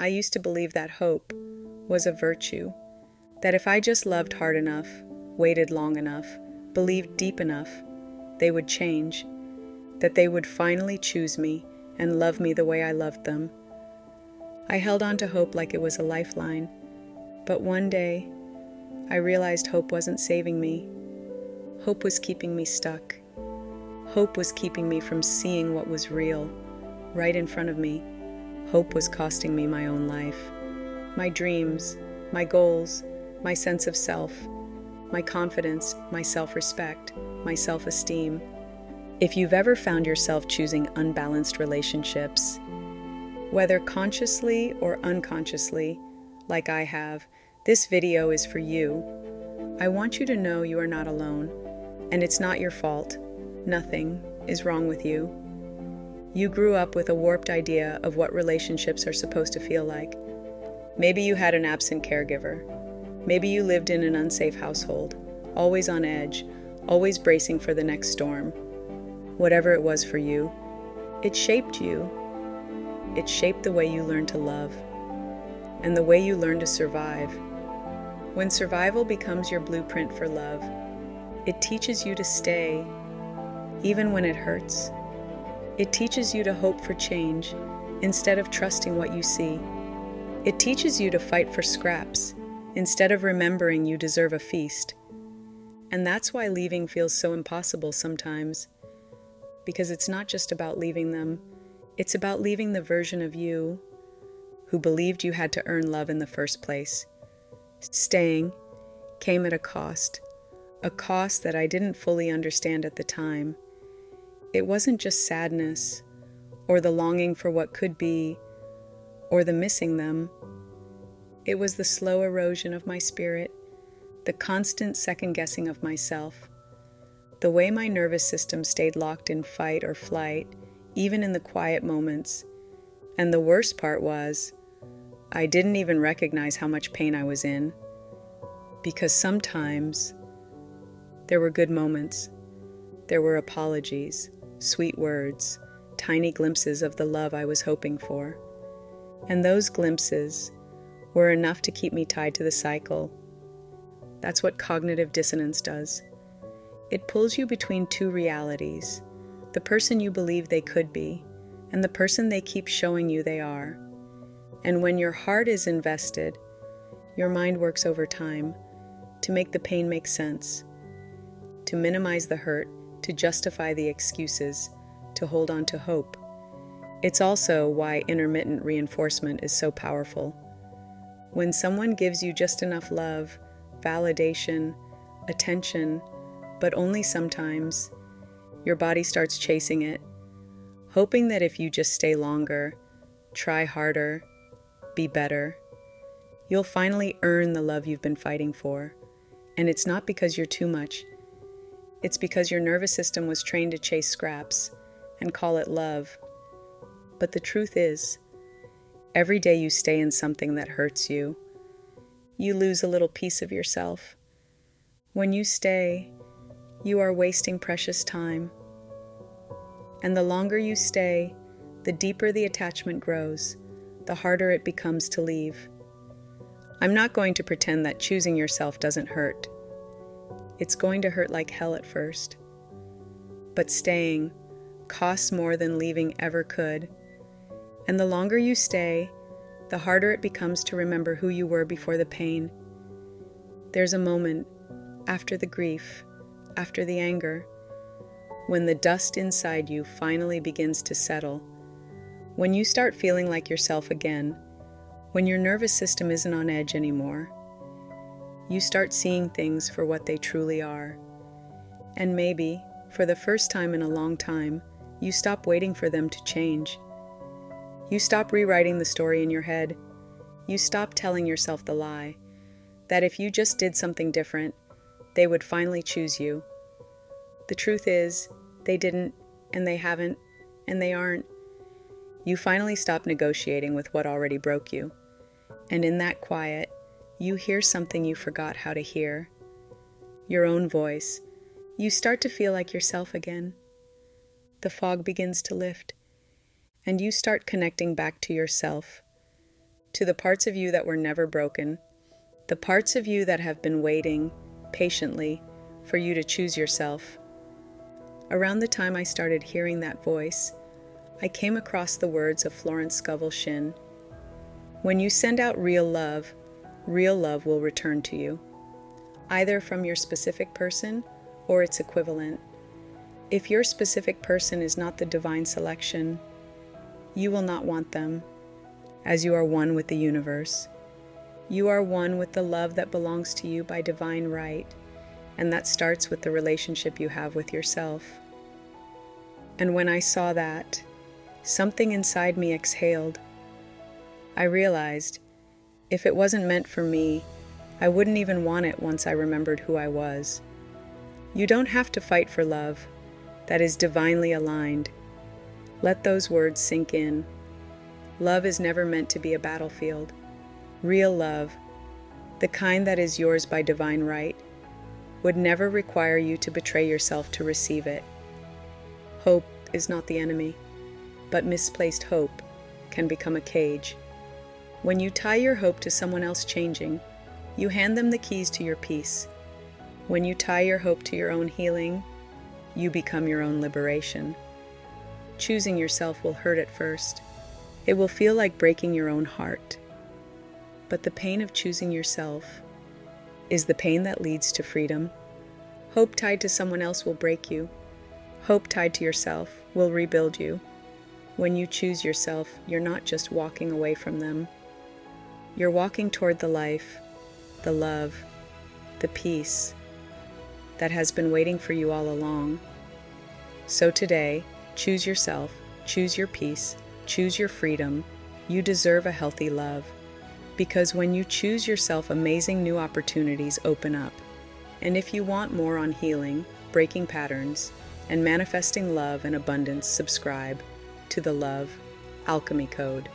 I used to believe that hope was a virtue, that if I just loved hard enough, waited long enough, believed deep enough, they would change, that they would finally choose me and love me the way I loved them. I held on to hope like it was a lifeline, but one day I realized hope wasn't saving me. Hope was keeping me stuck. Hope was keeping me from seeing what was real, right in front of me. Hope was costing me my own life, my dreams, my goals, my sense of self, my confidence, my self-respect, my self-esteem. If you've ever found yourself choosing unbalanced relationships, whether consciously or unconsciously, like I have, this video is for you. I want you to know you are not alone, and it's not your fault. Nothing is wrong with you. You grew up with a warped idea of what relationships are supposed to feel like. Maybe you had an absent caregiver. Maybe you lived in an unsafe household, always on edge, always bracing for the next storm. Whatever it was for you, it shaped you. It shaped the way you learned to love and the way you learned to survive. When survival becomes your blueprint for love, it teaches you to stay, even when it hurts. It teaches you to hope for change instead of trusting what you see. It teaches you to fight for scraps instead of remembering you deserve a feast. And that's why leaving feels so impossible sometimes, because it's not just about leaving them. It's about leaving the version of you who believed you had to earn love in the first place. Staying came at a cost that I didn't fully understand at the time. It wasn't just sadness, or the longing for what could be, or the missing them. It was the slow erosion of my spirit, the constant second-guessing of myself, the way my nervous system stayed locked in fight or flight, even in the quiet moments. And the worst part was, I didn't even recognize how much pain I was in, because sometimes there were good moments. There were apologies, sweet words, tiny glimpses of the love I was hoping for. And those glimpses were enough to keep me tied to the cycle. That's what cognitive dissonance does. It pulls you between two realities, the person you believe they could be, and the person they keep showing you they are. And when your heart is invested, your mind works overtime to make the pain make sense, to minimize the hurt, to justify the excuses, to hold on to hope. It's also why intermittent reinforcement is so powerful. When someone gives you just enough love, validation, attention, but only sometimes, your body starts chasing it, hoping that if you just stay longer, try harder, be better, you'll finally earn the love you've been fighting for. And it's not because you're too much. It's because your nervous system was trained to chase scraps and call it love. But the truth is, every day you stay in something that hurts you, you lose a little piece of yourself. When you stay, you are wasting precious time. And the longer you stay, the deeper the attachment grows, the harder it becomes to leave. I'm not going to pretend that choosing yourself doesn't hurt. It's going to hurt like hell at first. But staying costs more than leaving ever could. And the longer you stay, the harder it becomes to remember who you were before the pain. There's a moment, after the grief, after the anger, when the dust inside you finally begins to settle, when you start feeling like yourself again, when your nervous system isn't on edge anymore, you start seeing things for what they truly are. And maybe, for the first time in a long time, you stop waiting for them to change. You stop rewriting the story in your head. You stop telling yourself the lie that if you just did something different, they would finally choose you. The truth is, they didn't, and they haven't, and they aren't. You finally stop negotiating with what already broke you. And in that quiet, you hear something you forgot how to hear. Your own voice. You start to feel like yourself again. The fog begins to lift, and you start connecting back to yourself. To the parts of you that were never broken, the parts of you that have been waiting patiently for you to choose yourself. Around the time I started hearing that voice, I came across the words of Florence Scovel Shinn. When you send out real love will return to you, either from your specific person or its equivalent. If your specific person is not the divine selection, you will not want them, as you are one with the universe. You are one with the love that belongs to you by divine right, and that starts with the relationship you have with yourself. And when I saw that, something inside me exhaled. I realized, if it wasn't meant for me, I wouldn't even want it once I remembered who I was. You don't have to fight for love that is divinely aligned. Let those words sink in. Love is never meant to be a battlefield. Real love, the kind that is yours by divine right, would never require you to betray yourself to receive it. Hope is not the enemy, but misplaced hope can become a cage. When you tie your hope to someone else changing, you hand them the keys to your peace. When you tie your hope to your own healing, you become your own liberation. Choosing yourself will hurt at first. It will feel like breaking your own heart. But the pain of choosing yourself is the pain that leads to freedom. Hope tied to someone else will break you. Hope tied to yourself will rebuild you. When you choose yourself, you're not just walking away from them. You're walking toward the life, the love, the peace that has been waiting for you all along. So today, choose yourself, choose your peace, choose your freedom. You deserve a healthy love. Because when you choose yourself, amazing new opportunities open up. And if you want more on healing, breaking patterns, and manifesting love and abundance, subscribe to the Love Alchemy Code.